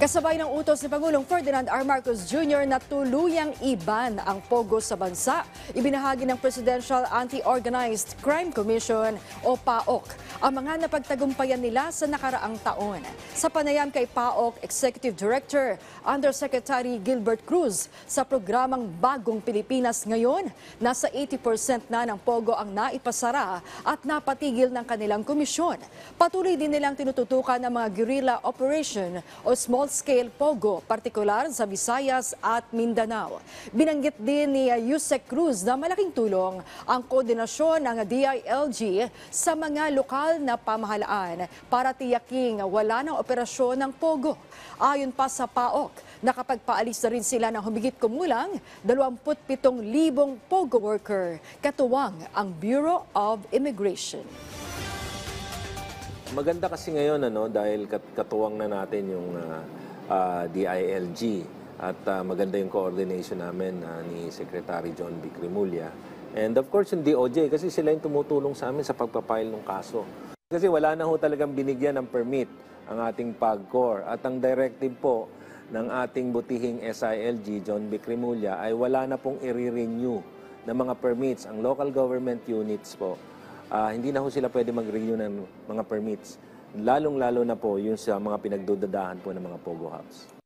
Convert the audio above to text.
Kasabay ng utos ni Pangulong Ferdinand R. Marcos Jr. na tuluyang iban ang pogo sa bansa, ibinahagi ng Presidential Anti-Organized Crime Commission o PAOK ang mga napagtagumpayan nila sa nakaraang taon. Sa panayam kay PAOK Executive Director Undersecretary Gilbert Cruz, sa programang Bagong Pilipinas ngayon, nasa 80% na ng pogo ang naipasara at napatigil ng kanilang komisyon. Patuloy din nilang tinututukan ng mga guerrilla operation o small-scale pogo, partikular sa Visayas at Mindanao. Binanggit din ni Yusek Cruz na malaking tulong ang koordinasyon ng DILG sa mga lokal na pamahalaan para tiyaking wala ng operasyon ng pogo. Ayon pa sa PAOK, nakapagpaalis na rin sila ng humigit kumulang 27,000 pogo worker, katuwang ang Bureau of Immigration. Maganda kasi ngayon dahil katuwang na natin yung DILG at maganda yung coordination namin ni Secretary John B. Cremulya. And of course yung DOJ kasi sila yung tumutulong sa amin sa pagpapile ng kaso. Kasi wala na ho talagang binigyan ng permit ang ating PAGCOR at ang directive po ng ating butihing SILG, John B. Cremulya, ay wala na pong i-renew ng mga permits. Ang local government units po, hindi na ho sila pwede mag-renew ng mga permits. Lalong-lalo na po yung sa mga pinagdudadahan po ng mga Pogo Hubs.